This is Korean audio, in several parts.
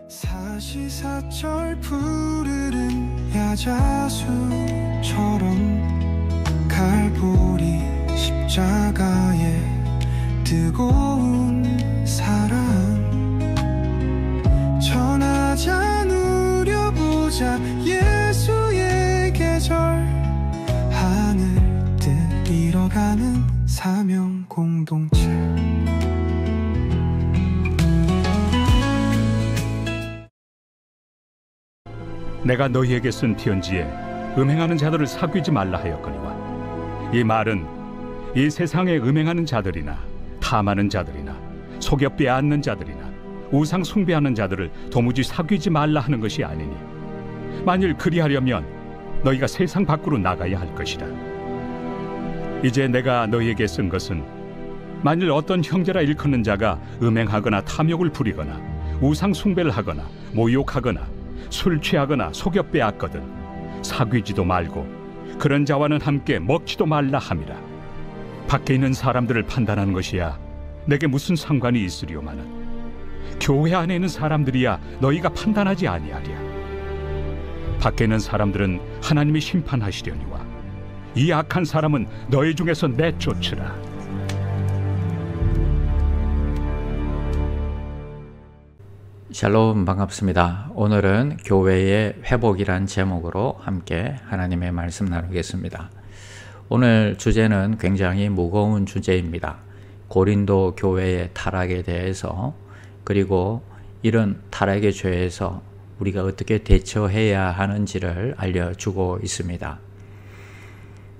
사시사철 푸르른 야자수처럼 갈보리 십자가에 뜨거운 사랑 전하자 누려보자 예수의 계절 하늘 뜻 이뤄가는 사명 공동체. 내가 너희에게 쓴 편지에 음행하는 자들을 사귀지 말라 하였거니와 이 말은 이 세상에 음행하는 자들이나 탐하는 자들이나 속여 빼앗는 자들이나 우상 숭배하는 자들을 도무지 사귀지 말라 하는 것이 아니니 만일 그리하려면 너희가 세상 밖으로 나가야 할 것이다. 이제 내가 너희에게 쓴 것은 만일 어떤 형제라 일컫는 자가 음행하거나 탐욕을 부리거나 우상 숭배를 하거나 모욕하거나 술 취하거나 속여 빼앗거든 사귀지도 말고 그런 자와는 함께 먹지도 말라 함이라. 밖에 있는 사람들을 판단하는 것이야 내게 무슨 상관이 있으리오마는 교회 안에 있는 사람들이야 너희가 판단하지 아니하랴. 밖에 있는 사람들은 하나님이 심판하시려니와 이 악한 사람은 너희 중에서 내쫓으라. 샬롬, 반갑습니다. 오늘은 교회의 회복이란 제목으로 함께 하나님의 말씀 나누겠습니다. 오늘 주제는 굉장히 무거운 주제입니다. 고린도 교회의 타락에 대해서, 그리고 이런 타락의 죄에서 우리가 어떻게 대처해야 하는지를 알려주고 있습니다.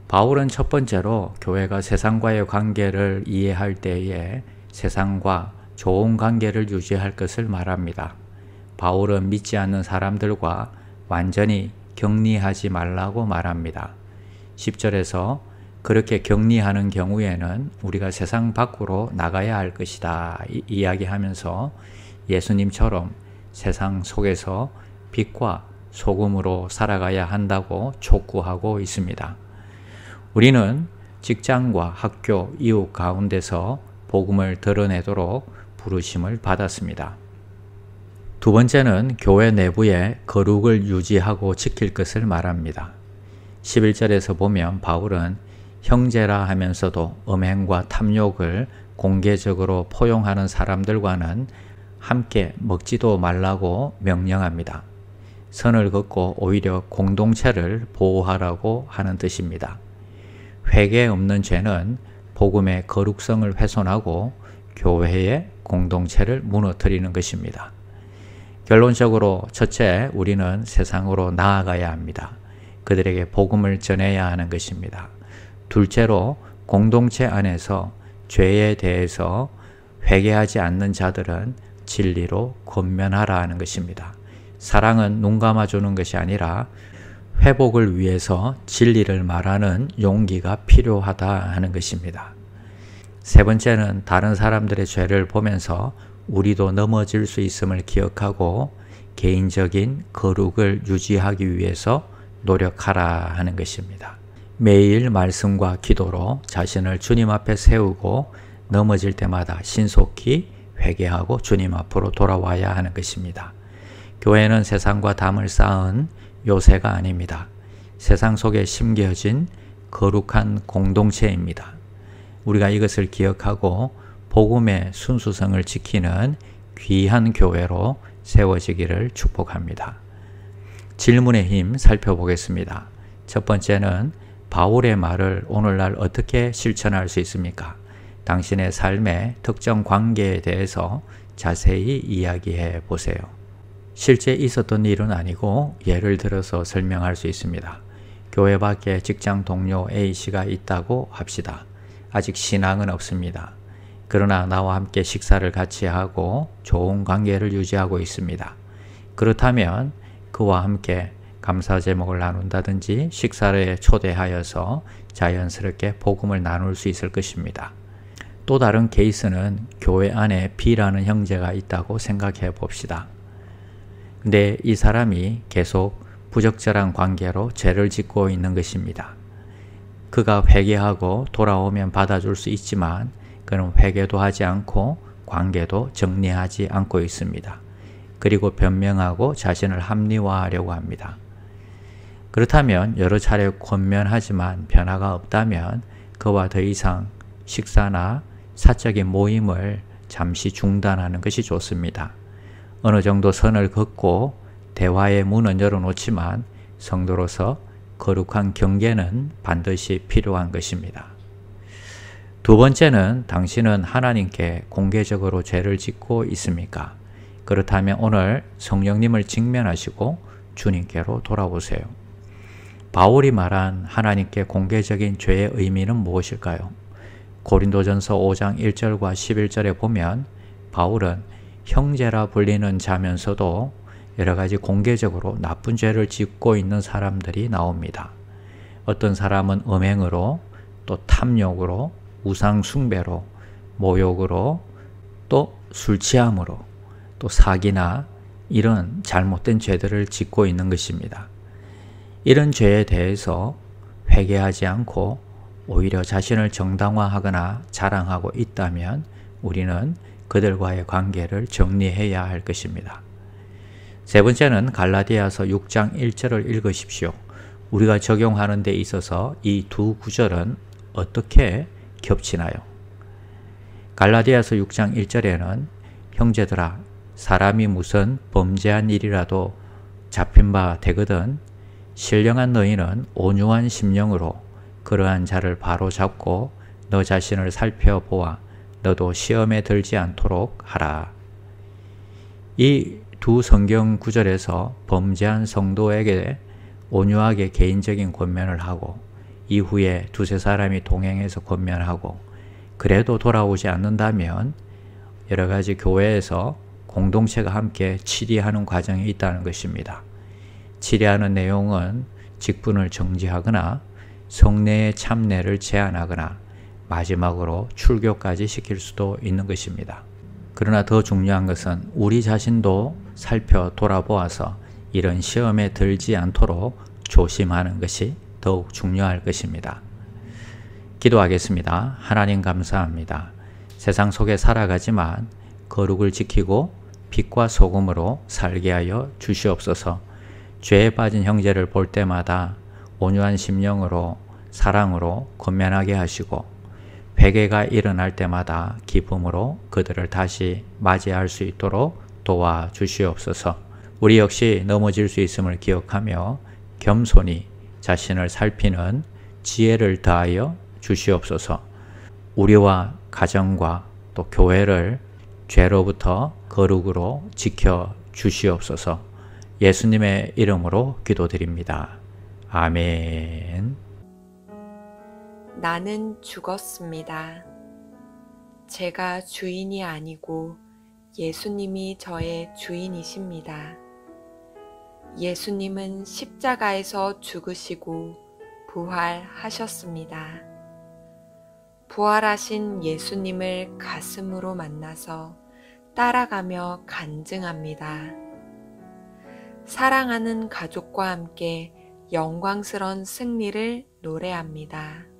바울은 첫 번째로 교회가 세상과의 관계를 이해할 때에 세상과 좋은 관계를 유지할 것을 말합니다. 바울은 믿지 않는 사람들과 완전히 격리하지 말라고 말합니다. 10절에서 그렇게 격리하는 경우에는 우리가 세상 밖으로 나가야 할 것이다 이야기하면서 예수님처럼 세상 속에서 빛과 소금으로 살아가야 한다고 촉구하고 있습니다. 우리는 직장과 학교, 이웃 가운데서 복음을 드러내도록 부르심을 받았습니다. 두 번째는 교회 내부에 거룩을 유지하고 지킬 것을 말합니다. 11절에서 보면 바울은 형제라 하면서도 음행과 탐욕을 공개적으로 포용하는 사람들과는 함께 먹지도 말라고 명령합니다. 선을 긋고 오히려 공동체를 보호하라고 하는 뜻입니다. 회개 없는 죄는 복음의 거룩성을 훼손하고 교회의 공동체를 무너뜨리는 것입니다. 결론적으로 첫째, 우리는 세상으로 나아가야 합니다. 그들에게 복음을 전해야 하는 것입니다. 둘째로, 공동체 안에서 죄에 대해서 회개하지 않는 자들은 진리로 권면하라 하는 것입니다. 사랑은 눈 감아주는 것이 아니라 회복을 위해서 진리를 말하는 용기가 필요하다 하는 것입니다. 세 번째는 다른 사람들의 죄를 보면서 우리도 넘어질 수 있음을 기억하고 개인적인 거룩을 유지하기 위해서 노력하라 하는 것입니다. 매일 말씀과 기도로 자신을 주님 앞에 세우고 넘어질 때마다 신속히 회개하고 주님 앞으로 돌아와야 하는 것입니다. 교회는 세상과 담을 쌓은 요새가 아닙니다. 세상 속에 심겨진 거룩한 공동체입니다. 우리가 이것을 기억하고 복음의 순수성을 지키는 귀한 교회로 세워지기를 축복합니다. 질문의 힘 살펴보겠습니다. 첫 번째는 바울의 말을 오늘날 어떻게 실천할 수 있습니까? 당신의 삶의 특정 관계에 대해서 자세히 이야기해 보세요. 실제 있었던 일은 아니고 예를 들어서 설명할 수 있습니다. 교회 밖에 직장 동료 A씨가 있다고 합시다. 아직 신앙은 없습니다. 그러나 나와 함께 식사를 같이 하고 좋은 관계를 유지하고 있습니다. 그렇다면 그와 함께 감사 제목을 나눈다든지 식사를 초대하여서 자연스럽게 복음을 나눌 수 있을 것입니다. 또 다른 케이스는 교회 안에 B라는 형제가 있다고 생각해 봅시다. 근데 이 사람이 계속 부적절한 관계로 죄를 짓고 있는 것입니다. 그가 회개하고 돌아오면 받아줄 수 있지만 그는 회개도 하지 않고 관계도 정리하지 않고 있습니다. 그리고 변명하고 자신을 합리화하려고 합니다. 그렇다면 여러 차례 권면하지만 변화가 없다면 그와 더 이상 식사나 사적인 모임을 잠시 중단하는 것이 좋습니다. 어느 정도 선을 긋고 대화의 문은 열어놓지만 성도로서 거룩한 경계는 반드시 필요한 것입니다. 두 번째는 당신은 하나님께 공개적으로 죄를 짓고 있습니까? 그렇다면 오늘 성령님을 직면하시고 주님께로 돌아오세요. 바울이 말한 하나님께 공개적인 죄의 의미는 무엇일까요? 고린도전서 5장 1절과 11절에 보면 바울은 형제라 불리는 자면서도 여러 가지 공개적으로 나쁜 죄를 짓고 있는 사람들이 나옵니다. 어떤 사람은 음행으로, 또 탐욕으로, 우상 숭배로, 모욕으로, 또 술 취함으로, 또 사기나 이런 잘못된 죄들을 짓고 있는 것입니다. 이런 죄에 대해서 회개하지 않고 오히려 자신을 정당화하거나 자랑하고 있다면 우리는 그들과의 관계를 정리해야 할 것입니다. 세 번째는 갈라디아서 6장 1절을 읽으십시오. 우리가 적용하는 데 있어서 이 두 구절은 어떻게 겹치나요? 갈라디아서 6장 1절에는 형제들아 사람이 무슨 범죄한 일이라도 잡힌 바 되거든 신령한 너희는 온유한 심령으로 그러한 자를 바로잡고 너 자신을 살펴보아 너도 시험에 들지 않도록 하라. 이 두 성경 구절에서 범죄한 성도에게 온유하게 개인적인 권면을 하고 이후에 두세 사람이 동행해서 권면하고 그래도 돌아오지 않는다면 여러 가지 교회에서 공동체가 함께 치리하는 과정이 있다는 것입니다. 치리하는 내용은 직분을 정지하거나 성례의 참례를 제한하거나 마지막으로 출교까지 시킬 수도 있는 것입니다. 그러나 더 중요한 것은 우리 자신도 살펴 돌아보아서 이런 시험에 들지 않도록 조심하는 것이 더욱 중요할 것입니다. 기도하겠습니다. 하나님 감사합니다. 세상 속에 살아가지만 거룩을 지키고 빛과 소금으로 살게 하여 주시옵소서. 죄에 빠진 형제를 볼 때마다 온유한 심령으로 사랑으로 권면하게 하시고 회개가 일어날 때마다 기쁨으로 그들을 다시 맞이할 수 있도록 도와주시옵소서. 우리 역시 넘어질 수 있음을 기억하며 겸손히 자신을 살피는 지혜를 더하여 주시옵소서. 우리와 가정과 또 교회를 죄로부터 거룩으로 지켜 주시옵소서. 예수님의 이름으로 기도드립니다. 아멘. 나는 죽었습니다. 제가 주인이 아니고 예수님이 저의 주인이십니다. 예수님은 십자가에서 죽으시고 부활하셨습니다. 부활하신 예수님을 가슴으로 만나서 따라가며 간증합니다. 사랑하는 가족과 함께 영광스러운 승리를 노래합니다.